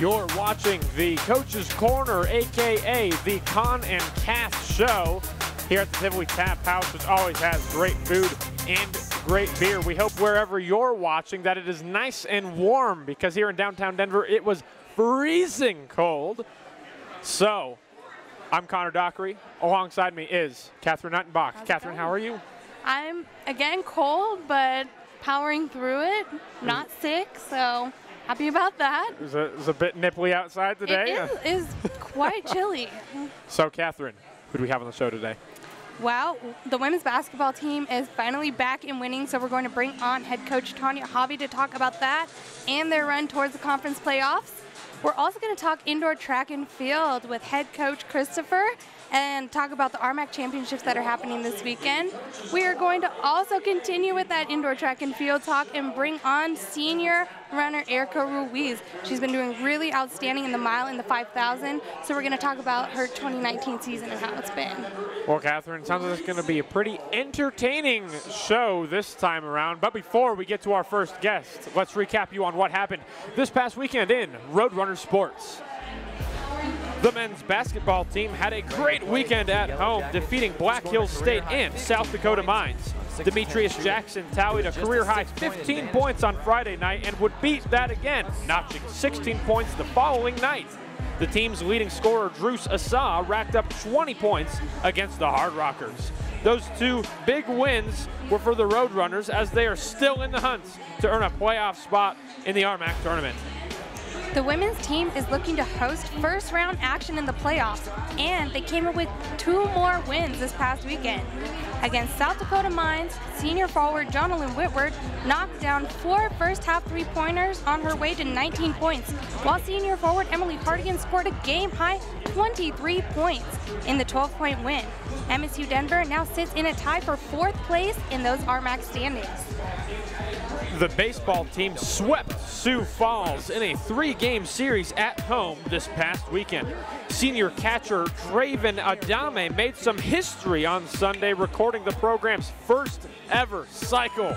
You're watching the Coach's Corner, a.k.a. the Con and Cast show here at the Tivoli Tap House, which always has great food and great beer. We hope wherever you're watching that it is nice and warm, because here in downtown Denver it was freezing cold. So, I'm Connor Dockery. Alongside me is Catherine Nietenbach. Catherine, how are you? I'm, again, cold, but powering through it. Not sick, so happy about that. It was a bit nipply outside today. It is quite chilly. So, Catherine, who do we have on the show today? Well, the women's basketball team is finally back in winning, so we're going to bring on head coach Tanya Haave to talk about that and their run towards the conference playoffs. We're also going to talk indoor track and field with head coach Christopher and talk about the RMAC Championships that are happening this weekend. We are going to also continue with that indoor track and field talk and bring on senior runner Erica Ruiz. She's been doing really outstanding in the mile and the 5,000, so we're going to talk about her 2019 season and how it's been. Well, Catherine, it sounds like it's going to be a pretty entertaining show this time around. But before we get to our first guest, let's recap you on what happened this past weekend in Roadrunner sports. The men's basketball team had a great weekend at home, defeating Black Hills State and South Dakota Mines. Demetrius Jackson tallied a career-high 15 points on Friday night and would beat that again, notching 16 points the following night. The team's leading scorer, Drews Asa, racked up 20 points against the Hard Rockers. Those two big wins were for the Roadrunners, as they are still in the hunt to earn a playoff spot in the RMAC tournament. The women's team is looking to host first-round action in the playoffs, and they came up with 2 more wins this past weekend. Against South Dakota Mines, senior forward Jonalyn Whitworth knocked down 4 first-half three-pointers on her way to 19 points, while senior forward Emily Hardigan scored a game-high 23 points in the 12-point win. MSU Denver now sits in a tie for 4th place in those RMAC standings. The baseball team swept Sioux Falls in a 3-game series at home this past weekend. Senior catcher Draven Adame made some history on Sunday, recording the program's first ever cycle.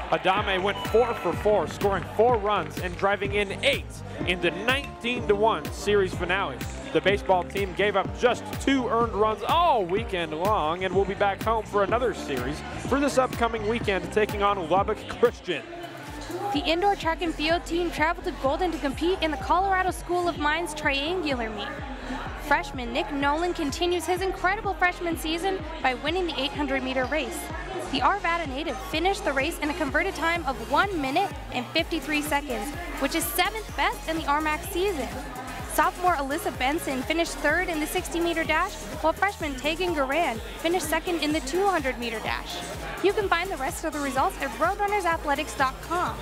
Adame went 4 for 4, scoring 4 runs and driving in 8 in the 19-1 series finale. The baseball team gave up just 2 earned runs all weekend long and will be back home for another series for this upcoming weekend, taking on Lubbock Christian. The indoor track and field team traveled to Golden to compete in the Colorado School of Mines triangular meet. Freshman Nick Nolan continues his incredible freshman season by winning the 800-meter race. The Arvada native finished the race in a converted time of 1 minute and 53 seconds, which is 7th best in the RMAC season. Sophomore Alyssa Benson finished 3rd in the 60-meter dash, while freshman Tegan Garan finished 2nd in the 200-meter dash. You can find the rest of the results at roadrunnersathletics.com.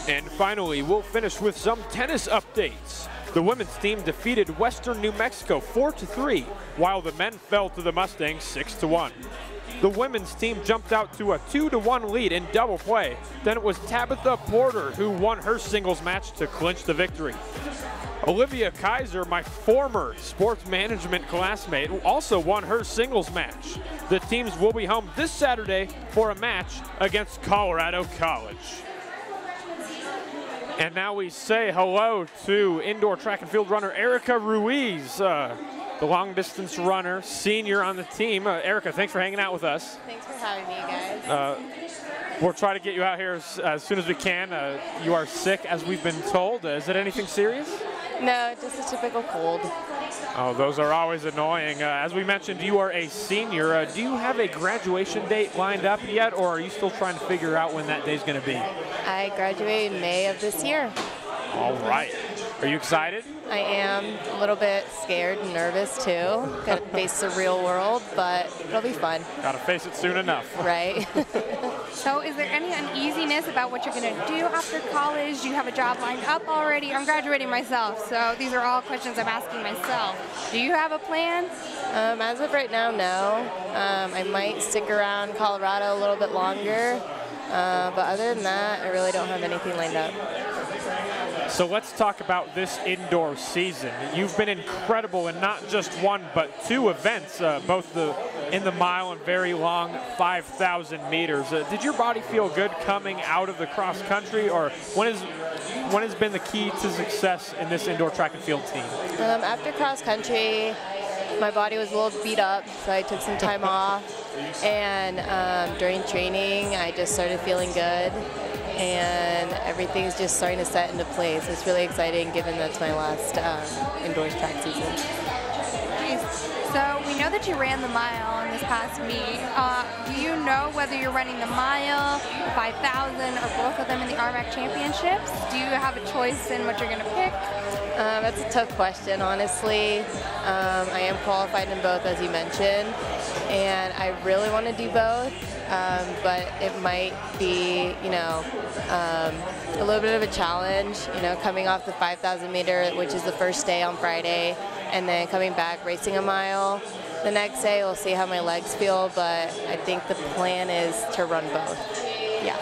And finally, we'll finish with some tennis updates. The women's team defeated Western New Mexico 4-3, while the men fell to the Mustangs 6-1. The women's team jumped out to a 2-1 lead in double play. Then it was Tabitha Porter who won her singles match to clinch the victory. Olivia Kaiser, my former sports management classmate, also won her singles match. The teams will be home this Saturday for a match against Colorado College. And now we say hello to indoor track and field runner Erica Ruiz, the long-distance runner, senior on the team. Erica, thanks for hanging out with us. Thanks for having me, guys. We'll try to get you out here as soon as we can. You are sick, as we've been told. Is it anything serious? No, just a typical cold. Oh, those are always annoying. As we mentioned, you are a senior. Do you have a graduation date lined up yet, or are you still trying to figure out when that day's going to be? I graduate in May of this year. All right. Are you excited? I am a little bit scared and nervous, too. Got to face the real world, but it'll be fun. Got to face it soon enough. Right. So is there any uneasiness about what you're going to do after college? Do you have a job lined up already? I'm graduating myself, so these are all questions I'm asking myself. Do you have a plan? As of right now, no. I might stick around Colorado a little bit longer, but other than that, I really don't have anything lined up. So let's talk about this indoor season. You've been incredible in not just 1 but 2 events, both in the mile and very long 5,000 meters. Did your body feel good coming out of the cross country, or when what has been the key to success in this indoor track and field team? After cross country, my body was a little beat up, so I took some time off. And during training, I just started feeling good. And everything's just starting to set into place. It's really exciting given that's my last indoors track season. So we know that you ran the mile in this past meet. Do you know whether you're running the mile, the 5,000, or both of them in the RMAC Championships? Do you have a choice in what you're going to pick? That's a tough question, honestly. I am qualified in both, as you mentioned, and I really want to do both. But it might be, a little bit of a challenge, coming off the 5,000 meter, which is the first day on Friday, and then coming back, racing a mile. The next day, we'll see how my legs feel, but I think the plan is to run both. Yeah.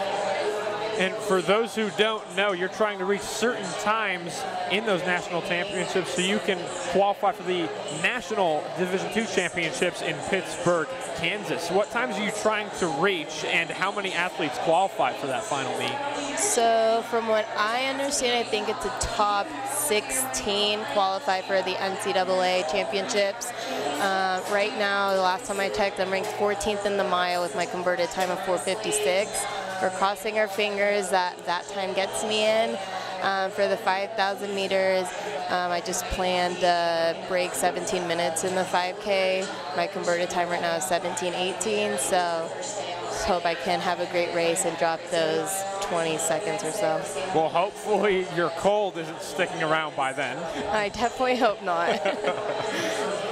And for those who don't know, you're trying to reach certain times in those national championships so you can qualify for the National Division II Championships in Pittsburgh, Kansas. What times are you trying to reach, and how many athletes qualify for that final meet? So from what I understand, I think it's a top 16 qualify for the NCAA championships. Right now, the last time I checked, I'm ranked 14th in the mile with my converted time of 4:56. We're crossing our fingers that that time gets me in. For the 5,000 meters, I just planned to break 17 minutes in the 5K. My converted time right now is 17:18, so just hope I can have a great race and drop those 20 seconds or so. Well, hopefully your cold isn't sticking around by then. I definitely hope not.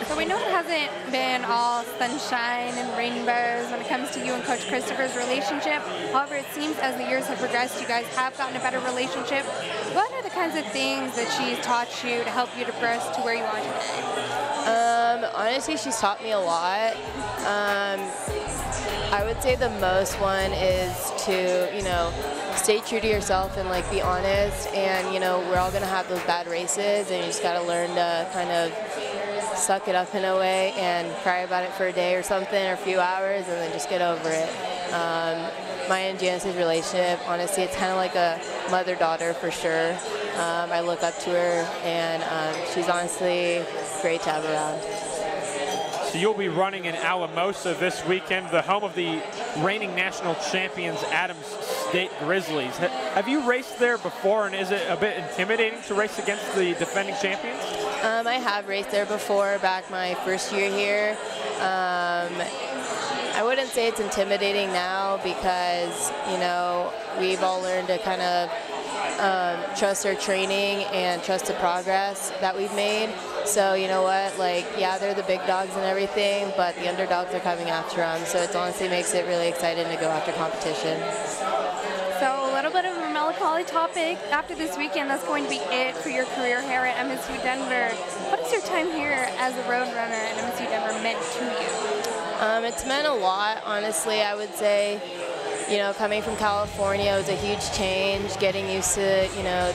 So we know it hasn't been all sunshine and rainbows when it comes to you and Coach Christopher's relationship. However, it seems as the years have progressed, you guys have gotten a better relationship. What are the kinds of things that she's taught you to help you to progress to where you are today? Honestly, she's taught me a lot. I would say the most one is to, stay true to yourself and be honest. And, we're all gonna have those bad races, and you just gotta learn to kind of suck it up in a way and cry about it for a day or something, or a few hours, and then just get over it. My and Janis' relationship, honestly, it's kind of like a mother-daughter for sure. I look up to her, and she's honestly great to have around. So you'll be running in Alamosa this weekend, the home of the reigning national champions, Adams State Grizzlies. Have you raced there before, and is it a bit intimidating to race against the defending champions? I have raced there before, back my first year here. I wouldn't say it's intimidating now because, we've all learned to kind of trust our training and trust the progress that we've made. So you know what, yeah, they're the big dogs and everything, but the underdogs are coming after them. So it honestly makes it really exciting to go after competition. So a little bit of a melancholy topic. After this weekend, that's going to be it for your career here at MSU Denver. What has your time here as a road runner at MSU Denver meant to you? It's meant a lot, honestly. I would say, coming from California, it was a huge change, getting used to,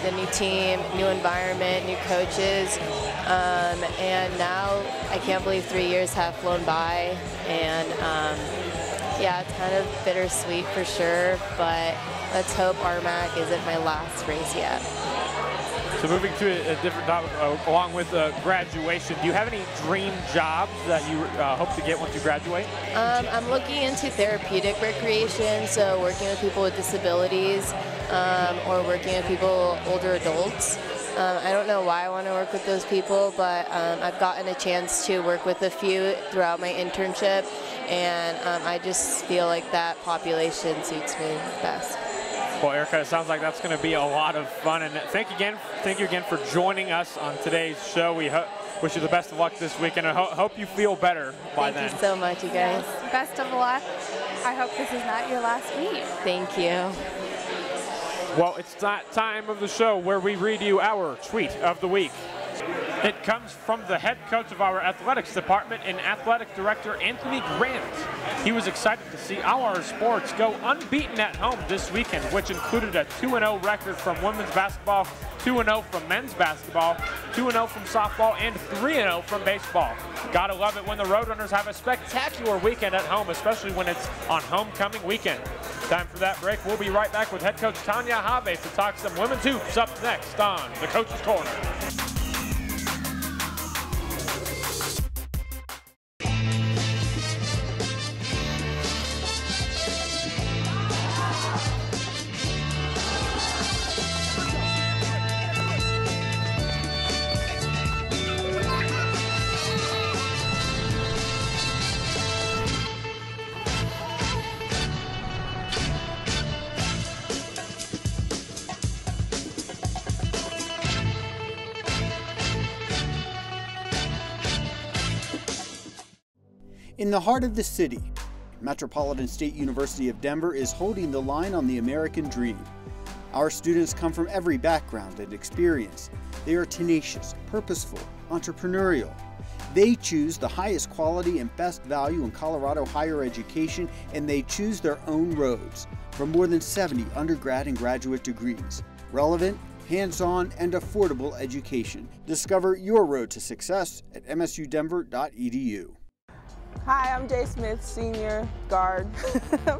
the new team, new environment, new coaches. And now I can't believe 3 years have flown by. And yeah, it's kind of bittersweet for sure, but let's hope RMAC isn't my last race yet. So moving to a different topic, along with graduation, do you have any dream jobs that you hope to get once you graduate? I'm looking into therapeutic recreation, so working with people with disabilities or working with people, older adults. I don't know why I want to work with those people, but I've gotten a chance to work with a few throughout my internship, and I just feel like that population suits me best. Well, Erica, it sounds like that's going to be a lot of fun, and thank you again for joining us on today's show. We wish you the best of luck this weekend, and hope you feel better by then. Thank you so much, you guys. Best of luck. I hope this is not your last meet. Thank you. Well, it's that time of the show where we read you our tweet of the week. It comes from the head coach of our athletics department and athletic director, Anthony Grant. He was excited to see our sports go unbeaten at home this weekend, which included a 2-0 record from women's basketball, 2-0 from men's basketball, 2-0 from softball, and 3-0 from baseball. Gotta love it when the Roadrunners have a spectacular weekend at home, especially when it's on homecoming weekend. Time for that break. We'll be right back with head coach Tanya Haave to talk some women's hoops up next on the Coach's Corner. In the heart of the city, Metropolitan State University of Denver is holding the line on the American dream. Our students come from every background and experience. They are tenacious, purposeful, entrepreneurial. They choose the highest quality and best value in Colorado higher education, and they choose their own roads for more than 70 undergrad and graduate degrees. Relevant, hands-on, and affordable education. Discover your road to success at msudenver.edu. Hi, I'm Jay Smith, senior guard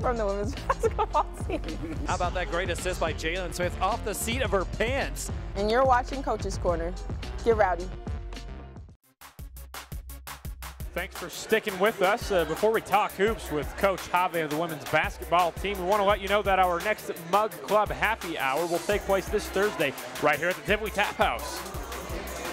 from the women's basketball team. How about that great assist by Jalen Smith off the seat of her pants? And you're watching Coach's Corner. Get rowdy. Thanks for sticking with us. Before we talk hoops with Coach Haave of the women's basketball team, we want to let you know that our next Mug Club Happy Hour will take place this Thursday right here at the Tivoli Tap House.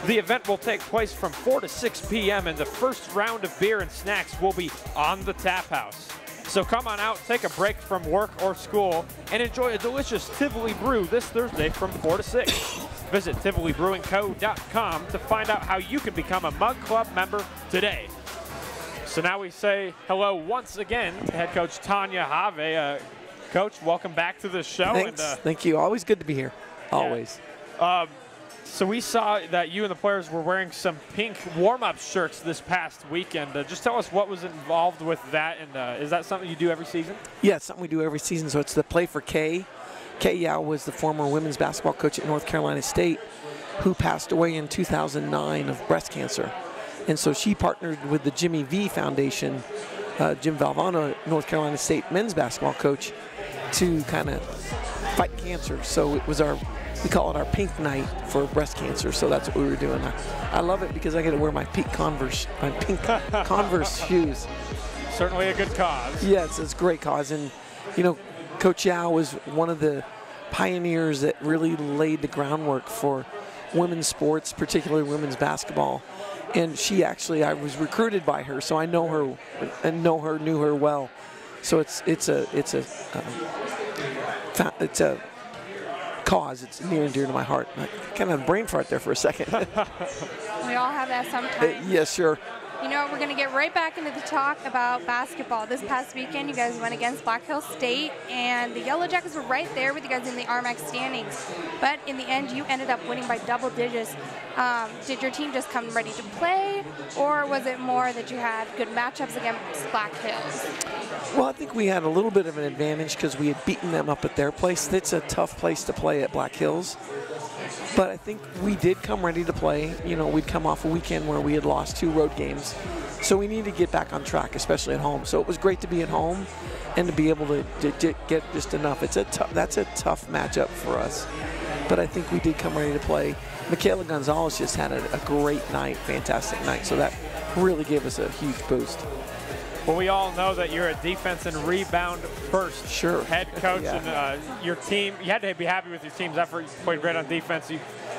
The event will take place from 4 to 6 p.m. and the first round of beer and snacks will be on the Tap House. So come on out, take a break from work or school, and enjoy a delicious Tivoli brew this Thursday from 4 to 6. Visit TivoliBrewingCo.com to find out how you can become a Mug Club member today. So now we say hello once again to head coach Tanya Haave. Coach, welcome back to the show. Thanks. Thank you. Always good to be here. Always. Yeah. So we saw that you and the players were wearing some pink warm-up shirts this past weekend. Just tell us what was involved with that, and is that something you do every season? Yeah, it's something we do every season. So it's the Play for Kay. Kay Yao was the former women's basketball coach at North Carolina State who passed away in 2009 of breast cancer. And so she partnered with the Jimmy V Foundation, Jim Valvano, North Carolina State men's basketball coach, to kind of fight cancer. So it was we call it our pink night for breast cancer. So that's what we were doing. I love it because I get to wear my pink Converse shoes. Certainly a good cause. Yes, it's a great cause. And, you know, Coach Yao was one of the pioneers that really laid the groundwork for women's sports, particularly women's basketball. And she actually, I was recruited by her, so I know her and knew her well. So it's a cause. It's near and dear to my heart. I kind of had a brain fart there for a second. We all have that sometimes. Yes, sure. You know, we're going to get right back into the talk about basketball. This past weekend, you guys went against Black Hills State, and the Yellow Jackets were right there with you guys in the RMAC standings. But in the end, you ended up winning by double digits. Did your team just come ready to play, or was it more that you had good matchups against Black Hills? Well, I think we had a little bit of an advantage because we had beaten them up at their place. It's a tough place to play at Black Hills. But I think we did come ready to play. You know, we'd come off a weekend where we had lost 2 road games. So we needed to get back on track, especially at home. So it was great to be at home and to be able to get just enough. That's a tough matchup for us. But I think we did come ready to play. Michaela Gonzalez just had a great night, fantastic night. So that really gave us a huge boost. Well, we all know that you're a defense and rebound first head coach, Yeah. And your team, you had to be happy with your team's effort. You played great on defense. You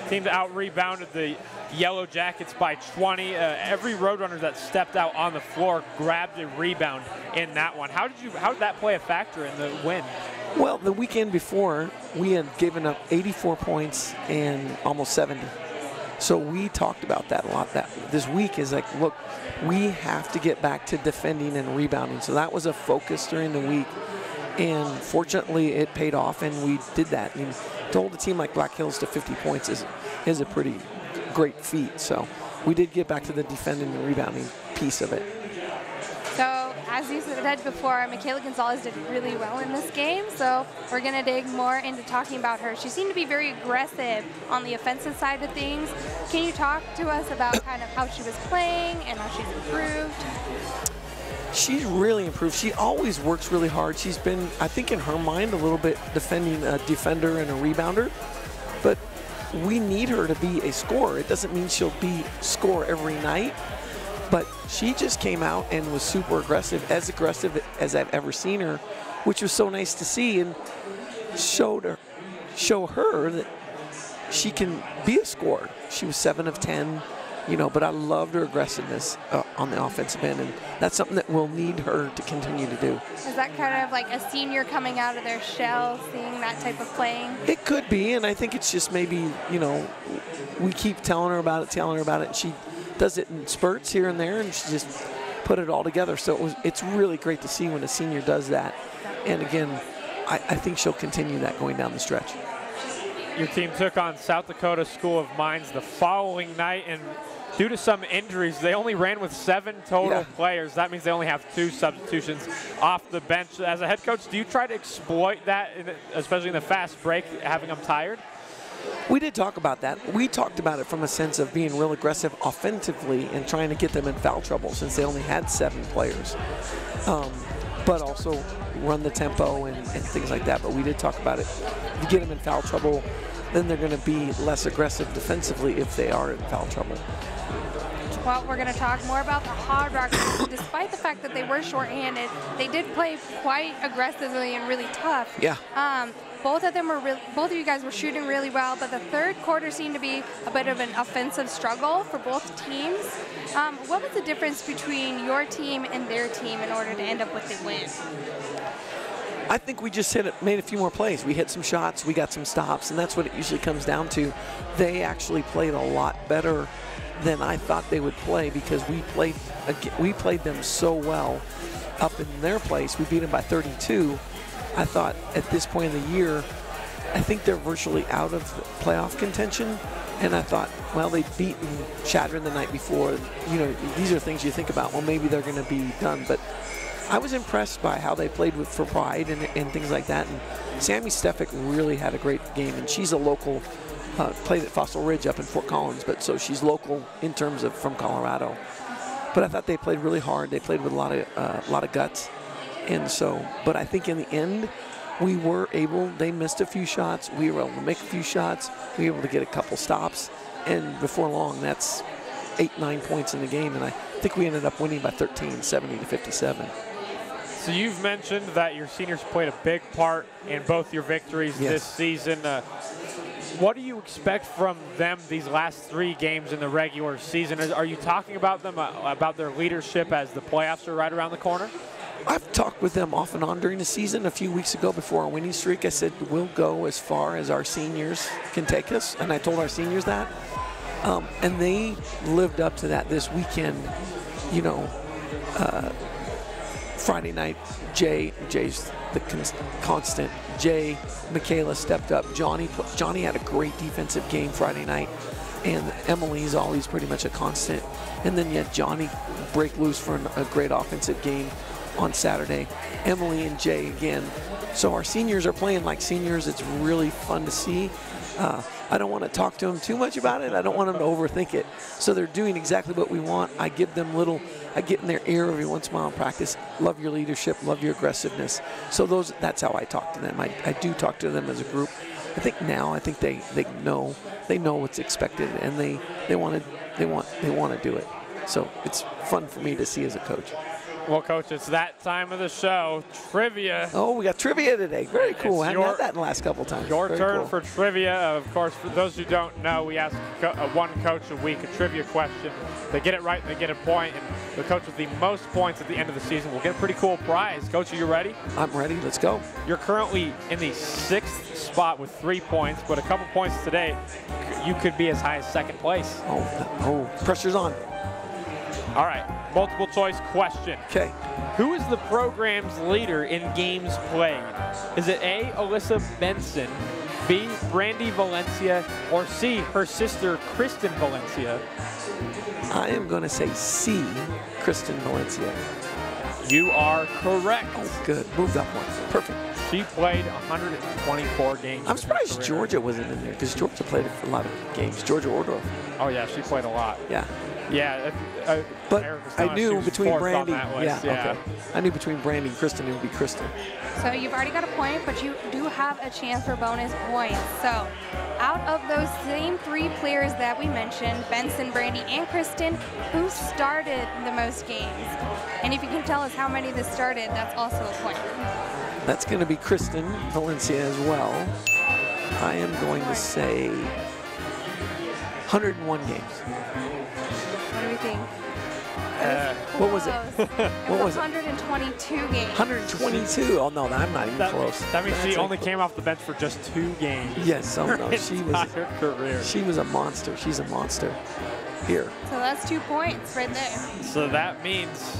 team out-rebounded the Yellow Jackets by 20. Every Roadrunner that stepped out on the floor grabbed a rebound in that one. How did that play a factor in the win? Well, the weekend before, we had given up 84 points and almost 70. So we talked about that a lot. That this week is like, look, we have to get back to defending and rebounding. So that was a focus during the week. And fortunately, it paid off, and we did that. I mean, to hold a team like Black Hills to 50 points is a pretty great feat. So we did get back to the defending and rebounding piece of it. So, as you said before, Michaela Gonzalez did really well in this game, so we're going to dig more into talking about her. She seemed to be very aggressive on the offensive side of things. Can you talk to us about kind of how she was playing and how she's improved? She's really improved. She always works really hard. She's been, I think in her mind, a little bit defending a defender and a rebounder, but we need her to be a scorer. It doesn't mean she'll score every night, but she just came out and was super aggressive as I've ever seen her, which was so nice to see, and show her that she can be a scorer. She was 7 of 10, you know, but I loved her aggressiveness on the offensive end, and that's something that we'll need her to continue to do. Is that kind of like a senior coming out of their shell, seeing that type of playing? It could be, and I think it's just maybe, you know, we keep telling her about it, and she does it in spurts here and there, and she just put it all together. So it's really great to see when a senior does that. And again, I think she'll continue that going down the stretch. Your team took on South Dakota School of Mines the following night, and due to some injuries, they only ran with 7 total players. That means they only have 2 substitutions off the bench. As a head coach, do you try to exploit that, especially in the fast break, having them tired? We did talk about that. We talked about it from a sense of being real aggressive offensively and trying to get them in foul trouble since they only had 7 players. But also run the tempo and things like that. But we did talk about it. If you get them in foul trouble, then they're going to be less aggressive defensively if they are in foul trouble. Well, we're going to talk more about the Hard Rockers. Despite the fact that they were shorthanded, they did play quite aggressively and really tough. Yeah. Both of you guys were shooting really well, but the third quarter seemed to be a bit of an offensive struggle for both teams. What was the difference between your team and their team in order to end up with the win? I think we just made a few more plays. We hit some shots, we got some stops, and that's what it usually comes down to. They actually played a lot better than I thought they would play because we played them so well up in their place. We beat them by 32. I thought at this point in the year, I think they're virtually out of playoff contention. And I thought, well, they'd beaten Chadron the night before. You know, these are things you think about. Well, maybe they're going to be done. But I was impressed by how they played for pride and things like that. And Sammy Stefik really had a great game. And she's a local, played at Fossil Ridge up in Fort Collins. But so she's local in terms of from Colorado. But I thought they played really hard. They played with a lot of guts. And so, but I think in the end, we were able, they missed a few shots. We were able to make a few shots. We were able to get a couple stops. And before long, that's 8-9 points in the game. And I think we ended up winning by 13, 70-57. So you've mentioned that your seniors played a big part in both your victories this season. What do you expect from them these last 3 games in the regular season? Are you talking about them, about their leadership as the playoffs are right around the corner? I've talked with them off and on during the season. A few weeks ago before our winning streak, I said, we'll go as far as our seniors can take us. And I told our seniors that. And they lived up to that this weekend. You know, Friday night, Jay's the constant. Jay, Michaela stepped up. Johnny had a great defensive game Friday night. And Emily's always pretty much a constant. And then yet Johnny break loose for a great offensive game on Saturday. Emily and Jay again. So our seniors are playing like seniors. It's really fun to see. I don't want to talk to them too much about it. I don't want them to overthink it. So they're doing exactly what we want. I give them I get in their ear every once in a while in practice. Love your leadership, love your aggressiveness. So that's how I talk to them. I do talk to them as a group. I think they know what's expected, and they want to do it. So it's fun for me to see as a coach. Well, Coach, it's that time of the show. Trivia. Oh, we got trivia today. Very cool. I haven't had that in the last couple of times. Your Very turn cool. for trivia. Of course, for those who don't know, we ask one coach a week a trivia question. They get it right, they get a point, and the coach with the most points at the end of the season will get a pretty cool prize. Coach, are you ready? I'm ready. Let's go. You're currently in the 6th spot with 3 points, but a couple points today, you could be as high as 2nd place. Oh, pressure's on. All right, multiple choice question. Okay. Who is the program's leader in games played? Is it A, Alyssa Benson, B, Brandy Valencia, or C, her sister, Kristen Valencia? I am going to say C, Kristen Valencia. You are correct. Oh, good. Moved up one. Perfect. She played 124 games. I'm surprised Georgia wasn't in there because Georgia played a lot of games. Georgia Ordorf. Oh, yeah, she played a lot. Yeah. Yeah. But I knew between Brandy, yeah. Okay. I knew between Brandy and Kristen, it would be Kristen. So you've already got a point, but you do have a chance for bonus points. So out of those same 3 players that we mentioned, Benson, Brandy, and Kristen, who started the most games? And if you can tell us how many this started, that's also a point. That's going to be Kristen Valencia as well. I am going to say 101 games. What do we think? What was it? What was it? 122 games. 122. Oh, no, I'm not even close. That means she only came off the bench for just 2 games. Yes, oh no, career. She was a monster. She's a monster. Here. So that's 2 points right there. So that means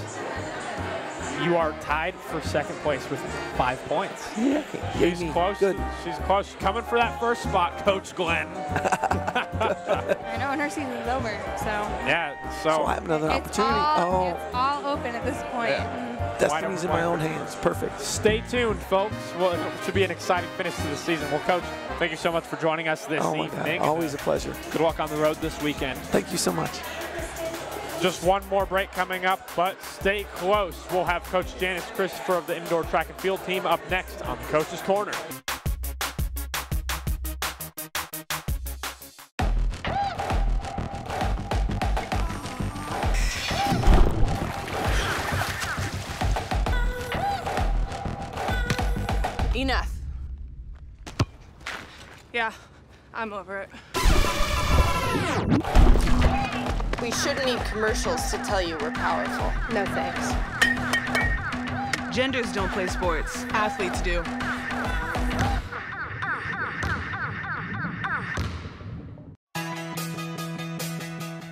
you are tied for second place with 5 points. Yeah. She's close. Good. She's close. She's coming for that first spot, Coach Glenn. I know, and her season's over, so. Yeah, so I have another opportunity. It's all open at this point. Yeah. Destiny's in my own hands. Perfect. Stay tuned, folks. Well, it should be an exciting finish to the season. Well, Coach, thank you so much for joining us this evening. God. Always a pleasure. Good luck on the road this weekend. Thank you so much. Just one more break coming up, but stay close. We'll have Coach Janis Christopher of the indoor track and field team up next on the Coach's Corner. Enough. Yeah, I'm over it. We shouldn't need commercials to tell you we're powerful. No thanks. Genders don't play sports. Athletes do.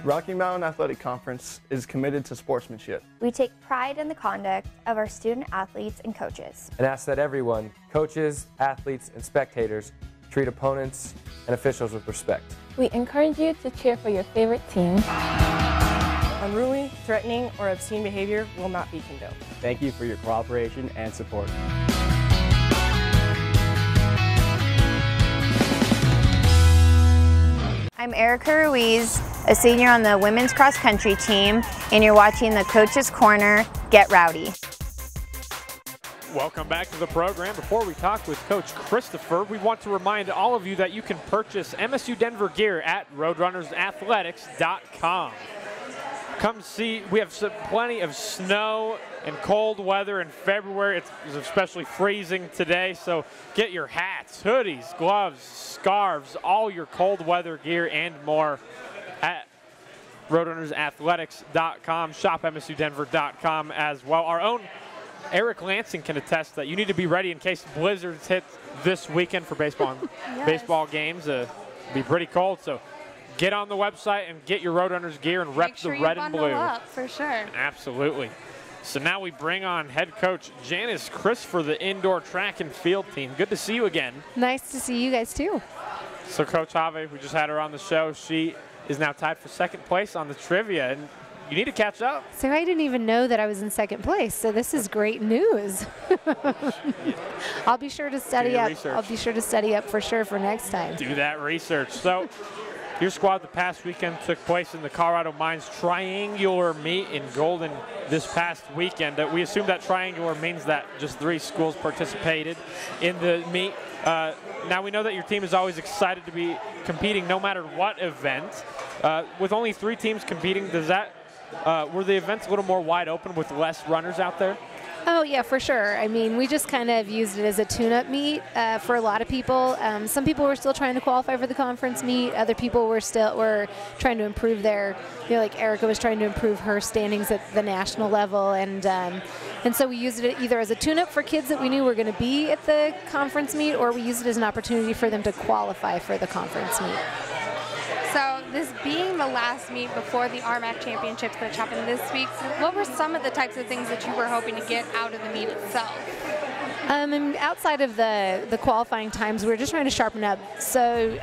Rocky Mountain Athletic Conference is committed to sportsmanship. We take pride in the conduct of our student athletes and coaches. And ask that everyone, coaches, athletes, and spectators, treat opponents and officials with respect. We encourage you to cheer for your favorite team. Unruly, threatening, or obscene behavior will not be condoned. Thank you for your cooperation and support. I'm Erica Ruiz, a senior on the women's cross country team, and you're watching the Coach's Corner. Get rowdy. Welcome back to the program. Before we talk with Coach Christopher, we want to remind all of you that you can purchase MSU Denver gear at roadrunnersathletics.com. Come see, we have plenty of snow and cold weather in February. It's especially freezing today, so get your hats, hoodies, gloves, scarves, all your cold weather gear and more at roadrunnersathletics.com. Shop MSUdenver.com as well. Our own Eric Lansing can attest that you need to be ready in case blizzards hit this weekend for baseball. Yes. Baseball games be pretty cold, so get on the website and get your Roadrunners gear and rep the red and blue. Up for sure. Absolutely. So now we bring on head coach Janis Christopher, the indoor track and field team. Good to see you again. Nice to see you guys too. So Coach Haave, we just had her on the show. She is now tied for second place on the trivia, and you need to catch up. So I didn't even know that I was in second place, so this is great news. I'll be sure to study up. I'll be sure to study up for sure for next time. Do that research. So your squad the past weekend took place in the Colorado Mines Triangular Meet in Golden this past weekend. We assume that triangular means that just 3 schools participated in the meet. Now we know that your team is always excited to be competing no matter what event. With only 3 teams competing, does that were the events a little more wide open with less runners out there? Oh, yeah, for sure. I mean, we just kind of used it as a tune-up meet for a lot of people. Some people were still trying to qualify for the conference meet. Other people were trying to improve their, like Erica was trying to improve her standings at the national level. And so we used it either as a tune-up for kids that we knew were going to be at the conference meet, or we used it as an opportunity for them to qualify for the conference meet. So this being the last meet before the RMAC Championships, which happened this week, what were some of the types of things that you were hoping to get out of the meet itself? And outside of the qualifying times, we were just trying to sharpen up. So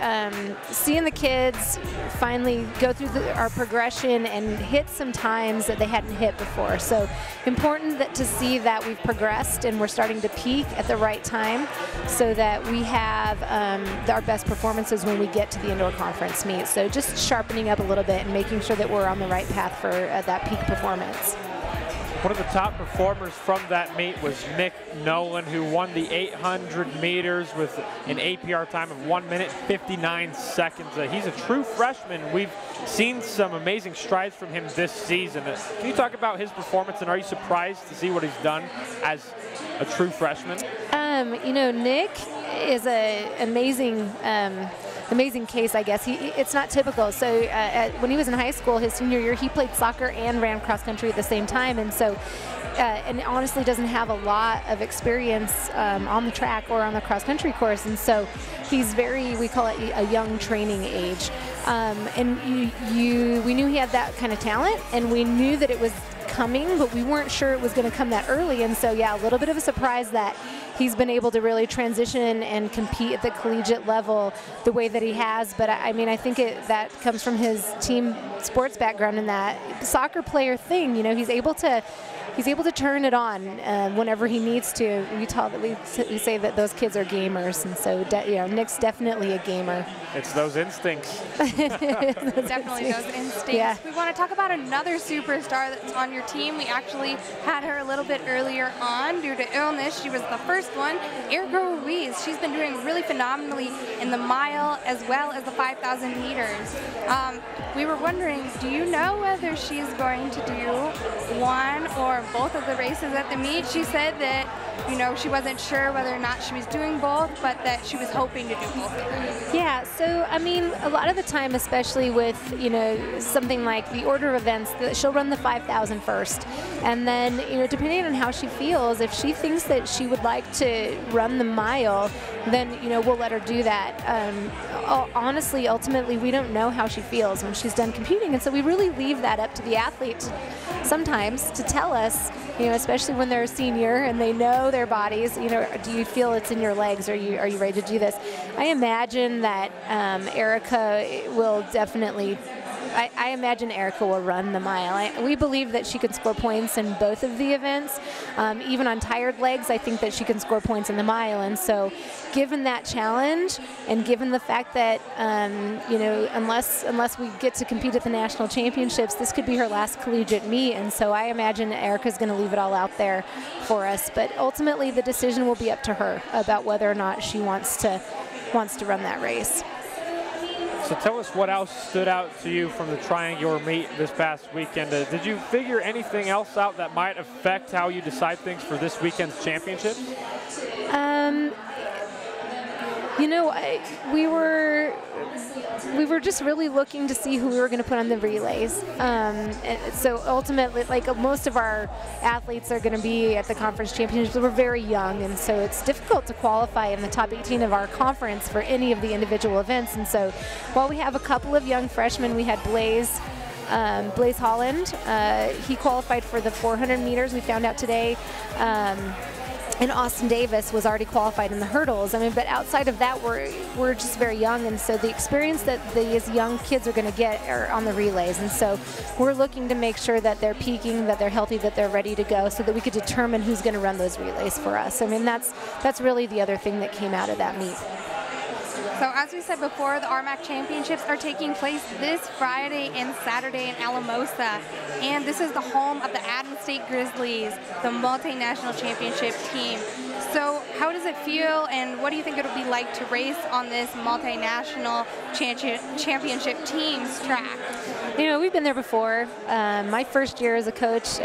seeing the kids finally go through our progression and hit some times that they hadn't hit before. So important to see that we've progressed and we're starting to peak at the right time so that we have our best performances when we get to the indoor conference meet. So just sharpening up a little bit and making sure that we're on the right path for that peak performance. One of the top performers from that meet was Nick Nolan, who won the 800 meters with an APR time of 1 minute 59 seconds. He's a true freshman. We've seen some amazing strides from him this season. Can you talk about his performance, and are you surprised to see what he's done as a true freshman? You know, Nick is an amazing case, I guess. It's not typical. So when he was in high school, his senior year, he played soccer and ran cross country at the same time. And so, and honestly doesn't have a lot of experience on the track or on the cross country course. And so he's very, we call it a young training age. And we knew he had that kind of talent, and we knew that it was coming, but we weren't sure it was going to come that early. And so, yeah, a little bit of a surprise that he's been able to really transition and compete at the collegiate level the way that he has. But I mean, I think that comes from his team sports background and that soccer player thing. You know, he's able to turn it on whenever he needs to. We say that those kids are gamers, and so you know, Nick's definitely a gamer. It's those instincts. Definitely those instincts. Yeah. We want to talk about another superstar that's on your team. We actually had her a little bit earlier on due to illness. She was the first one, Erica Ruiz. She's been doing really phenomenally in the mile as well as the 5,000 meters. We were wondering, do you know whether she's going to do one or both of the races at the meet? She said that, you know, she wasn't sure whether or not she was doing both, but that she was hoping to do both of them. Yeah, so I mean, a lot of the time, especially with, you know, something like the order of events, she'll run the 5,000 first. And then, you know, depending on how she feels, if she thinks that she would like to run the mile, then, you know, we'll let her do that. Honestly, ultimately, we don't know how she feels when she's done competing. And so we really leave that up to the athlete sometimes to tell us, you know, especially when they're a senior and they know their bodies, you know, do you feel it's in your legs? Are you ready to do this? I imagine that Erica will definitely, I imagine Erica will run the mile. We believe that she can score points in both of the events. Even on tired legs, I think that she can score points in the mile. And so given that challenge and given the fact that, you know, unless we get to compete at the national championships, this could be her last collegiate meet. And so I imagine Erica's going to leave it all out there for us. But ultimately, the decision will be up to her about whether or not she wants to run that race. So tell us what else stood out to you from the triangular meet this past weekend. Did you figure anything else out that might affect how you decide things for this weekend's championship? You know, we were just really looking to see who we were going to put on the relays. And so ultimately, like most of our athletes are going to be at the conference championships. We're very young, and so it's difficult to qualify in the top 18 of our conference for any of the individual events. And so while we have a couple of young freshmen, we had Blaze Holland. He qualified for the 400 meters. We found out today. And Austin Davis was already qualified in the hurdles. I mean, but outside of that, we're just very young, and so the experience that these young kids are going to get are on the relays. And so we're looking to make sure that they're peaking, that they're healthy, that they're ready to go, so that we could determine who's going to run those relays for us. I mean, that's really the other thing that came out of that meet. So as we said before, the RMAC Championships are taking place this Friday and Saturday in Alamosa. And this is the home of the Adams State Grizzlies, the multinational championship team. So how does it feel, and what do you think it'll be like to race on this multinational championship team's track? You know, we've been there before. My first year as a coach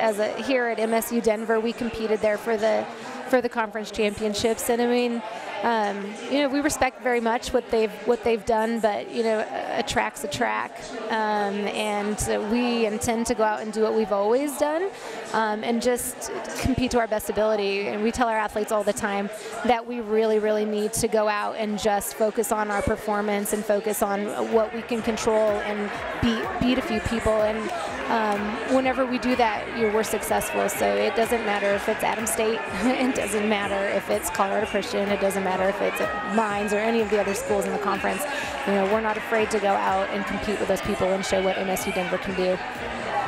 here at MSU Denver, we competed there for the conference championships. And I mean, we respect very much what they've done, but a track's a track, and we intend to go out and do what we've always done, and just compete to our best ability. And we tell our athletes all the time that we really, really need to go out and just focus on our performance and focus on what we can control and beat a few people. And whenever we do that, we're successful. So it doesn't matter if it's Adams State, it doesn't matter if it's Colorado Christian, it doesn't matter if it's at Mines or any of the other schools in the conference. We're not afraid to go out and compete with those people and show what MSU Denver can do.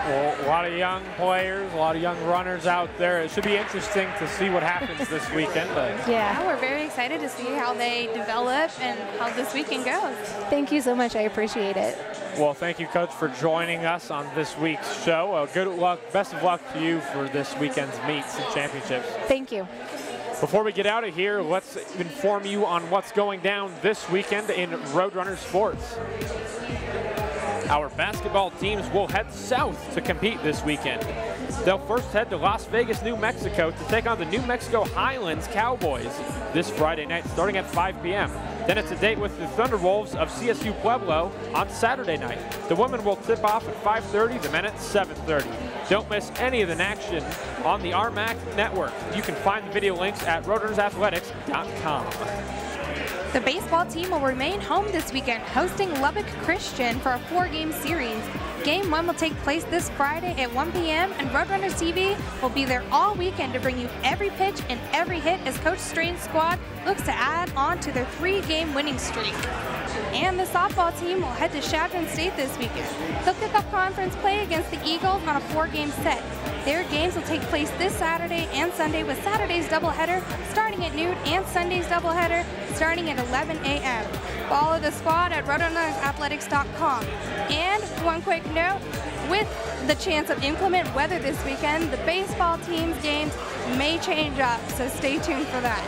Well, a lot of young players, a lot of young runners out there. It should be interesting to see what happens this weekend. Yeah, we're very excited to see how they develop and how this weekend goes. Thank you so much. I appreciate it. Well, thank you, Coach, for joining us on this week's show. Good luck, best of luck to you for this weekend's meets and championships. Thank you. Before we get out of here, let's inform you on what's going down this weekend in Roadrunner sports. Our basketball teams will head south to compete this weekend. They'll first head to Las Vegas, New Mexico to take on the New Mexico Highlands Cowboys this Friday night starting at 5 p.m. Then it's a date with the Thunderwolves of CSU Pueblo on Saturday night. The women will tip off at 5:30, the men at 7:30. Don't miss any of the action on the RMAC network. You can find the video links at roadrunnersathletics.com. The baseball team will remain home this weekend, hosting Lubbock Christian for a 4-game series. Game 1 will take place this Friday at 1 p.m. and Roadrunners TV will be there all weekend to bring you every pitch and every hit as Coach Strain's squad looks to add on to their 3-game winning streak. And the softball team will head to Chadron State this weekend. They'll kick off conference play against the Eagles on a 4-game set. Their games will take place this Saturday and Sunday, with Saturday's doubleheader starting at noon and Sunday's doubleheader starting at 11 a.m. Follow the squad at roadrunnersathletics.com. And one quick note, with the chance of inclement weather this weekend, the baseball team's games may change up, so stay tuned for that.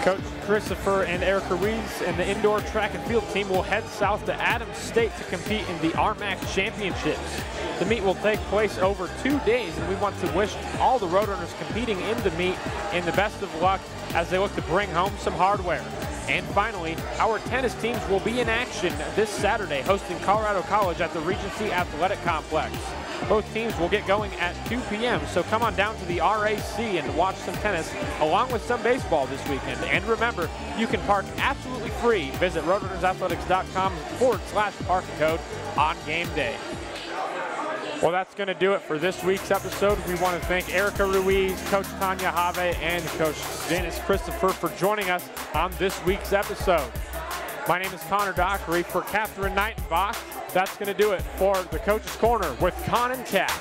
Coach Christopher and Erica Ruiz and the indoor track and field team will head south to Adams State to compete in the RMAC Championships. The meet will take place over 2 days, and we want to wish all the Roadrunners competing in the meet in the best of luck as they look to bring home some hardware. And finally, our tennis teams will be in action this Saturday, hosting Colorado College at the Regency Athletic Complex. Both teams will get going at 2 p.m., so come on down to the RAC and watch some tennis along with some baseball this weekend. And remember, you can park absolutely free. Visit roadrunnersathletics.com/parking code on game day. Well, that's going to do it for this week's episode. We want to thank Erica Ruiz, Coach Tanya Haave, and Coach Janis Christopher for joining us on this week's episode. My name is Connor Dockery for Catherine Nietenbach. That's going to do it for the Coach's Corner with Con and Cap.